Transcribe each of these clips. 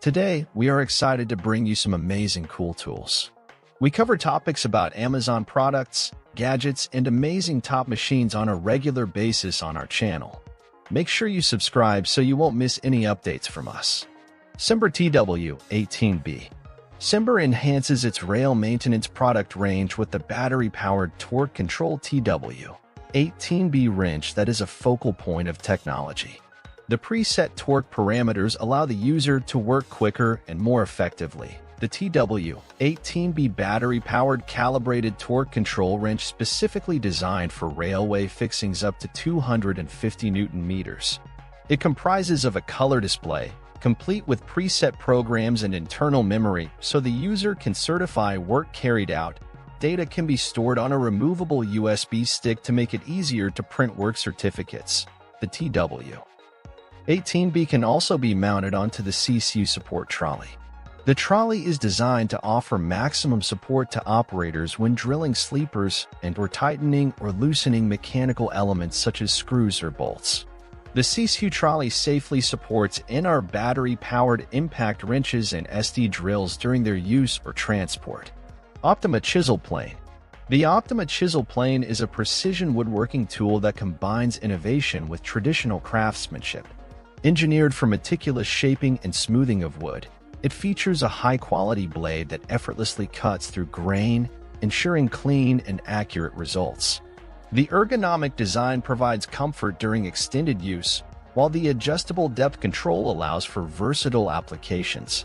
Today, we are excited to bring you some amazing cool tools. We cover topics about Amazon products, gadgets, and amazing top machines on a regular basis on our channel. Make sure you subscribe so you won't miss any updates from us. Cimber TW18B. Cimber enhances its rail maintenance product range with the battery-powered torque control TW18B wrench that is a focal point of technology. The preset torque parameters allow the user to work quicker and more effectively. The TW18B battery-powered calibrated torque control wrench specifically designed for railway fixings up to 250 Newton meters. It comprises of a color display, complete with preset programs and internal memory so the user can certify work carried out. Data can be stored on a removable USB stick to make it easier to print work certificates. The TW18B can also be mounted onto the CCU support trolley. The trolley is designed to offer maximum support to operators when drilling sleepers and/or tightening or loosening mechanical elements such as screws or bolts. The CCU trolley safely supports NR battery-powered impact wrenches and SD drills during their use or transport. Optima Chisel Plane. The Optima Chisel Plane is a precision woodworking tool that combines innovation with traditional craftsmanship. Engineered for meticulous shaping and smoothing of wood, it features a high-quality blade that effortlessly cuts through grain, ensuring clean and accurate results. The ergonomic design provides comfort during extended use, while the adjustable depth control allows for versatile applications.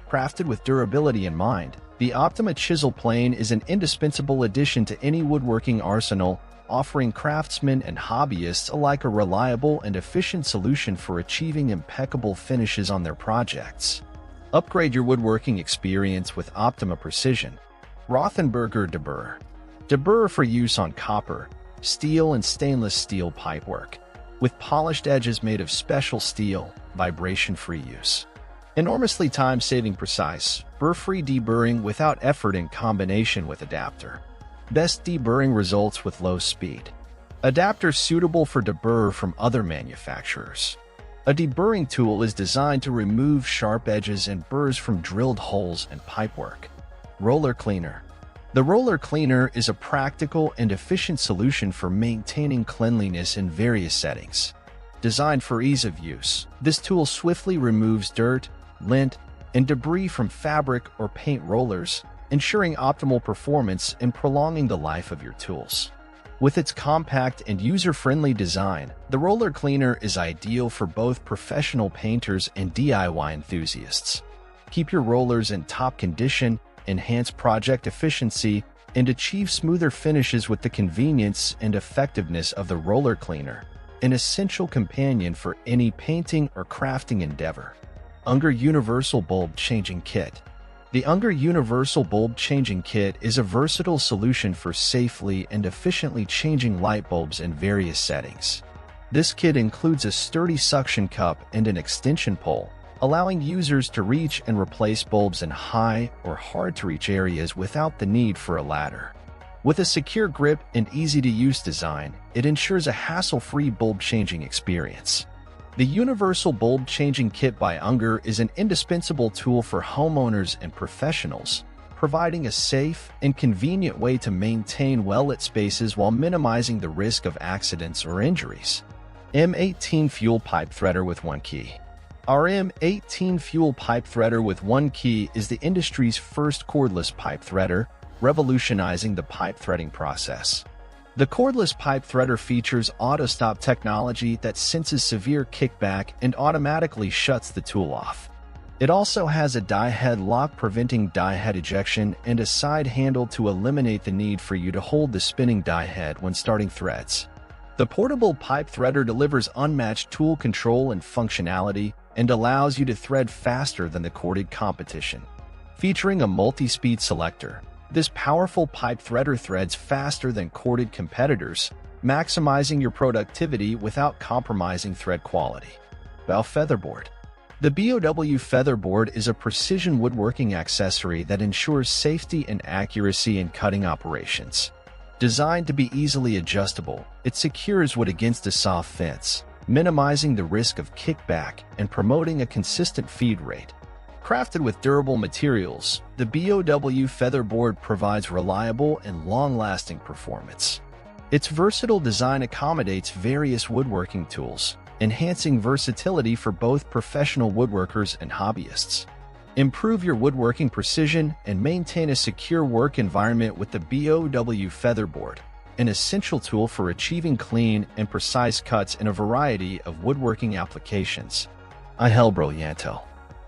Crafted with durability in mind, the Optima Chisel Plane is an indispensable addition to any woodworking arsenal, offering craftsmen and hobbyists alike a reliable and efficient solution for achieving impeccable finishes on their projects. Upgrade your woodworking experience with Optima Precision. Rothenberger De Burr. De Burr for use on copper, steel, and stainless steel pipework, with polished edges made of special steel, vibration-free use. Enormously time-saving precise, burr-free deburring without effort in combination with adapter. Best deburring results with low speed. Adapter suitable for deburr from other manufacturers. A deburring tool is designed to remove sharp edges and burrs from drilled holes and pipework. Roller Cleaner. The roller cleaner is a practical and efficient solution for maintaining cleanliness in various settings. Designed for ease of use, this tool swiftly removes dirt, lint, and debris from fabric or paint rollers, ensuring optimal performance and prolonging the life of your tools. With its compact and user-friendly design, the roller cleaner is ideal for both professional painters and DIY enthusiasts. Keep your rollers in top condition, enhance project efficiency, and achieve smoother finishes with the convenience and effectiveness of the roller cleaner, an essential companion for any painting or crafting endeavor. Unger Universal Bulb Changing Kit. The Unger Universal Bulb Changing Kit is a versatile solution for safely and efficiently changing light bulbs in various settings. This kit includes a sturdy suction cup and an extension pole, allowing users to reach and replace bulbs in high or hard-to-reach areas without the need for a ladder. With a secure grip and easy-to-use design, it ensures a hassle-free bulb-changing experience. The Universal Bulb Changing Kit by Unger is an indispensable tool for homeowners and professionals, providing a safe and convenient way to maintain well-lit spaces while minimizing the risk of accidents or injuries. M18 Fuel Pipe Threader with One Key. Our M18 Fuel Pipe Threader with One Key is the industry's first cordless pipe threader, revolutionizing the pipe threading process. The cordless pipe threader features auto-stop technology that senses severe kickback and automatically shuts the tool off. It also has a die head lock preventing die head ejection and a side handle to eliminate the need for you to hold the spinning die head when starting threads. The portable pipe threader delivers unmatched tool control and functionality and allows you to thread faster than the corded competition. Featuring a multi-speed selector, this powerful pipe threader threads faster than corded competitors, maximizing your productivity without compromising thread quality. BOW Featherboard. The BOW Featherboard is a precision woodworking accessory that ensures safety and accuracy in cutting operations. Designed to be easily adjustable, it secures wood against a soft fence, minimizing the risk of kickback and promoting a consistent feed rate. Crafted with durable materials, the BOW Featherboard provides reliable and long-lasting performance. Its versatile design accommodates various woodworking tools, enhancing versatility for both professional woodworkers and hobbyists. Improve your woodworking precision and maintain a secure work environment with the BOW Featherboard, an essential tool for achieving clean and precise cuts in a variety of woodworking applications. IHEL Brillanto.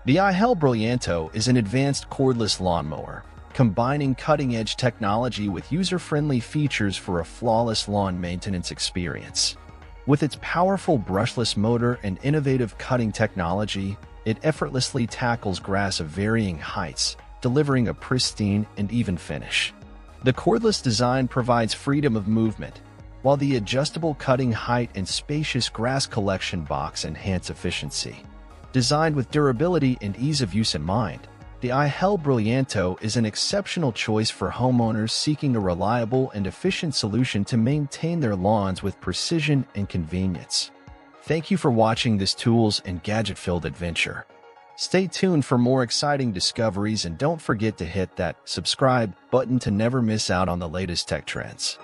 The IHEL Brillanto is an advanced cordless lawnmower, combining cutting-edge technology with user-friendly features for a flawless lawn maintenance experience. With its powerful brushless motor and innovative cutting technology, it effortlessly tackles grass of varying heights, delivering a pristine and even finish. The cordless design provides freedom of movement, while the adjustable cutting height and spacious grass collection box enhance efficiency. Designed with durability and ease of use in mind, the IHEL Brillanto is an exceptional choice for homeowners seeking a reliable and efficient solution to maintain their lawns with precision and convenience. Thank you for watching this tools and gadget-filled adventure. Stay tuned for more exciting discoveries and don't forget to hit that subscribe button to never miss out on the latest tech trends.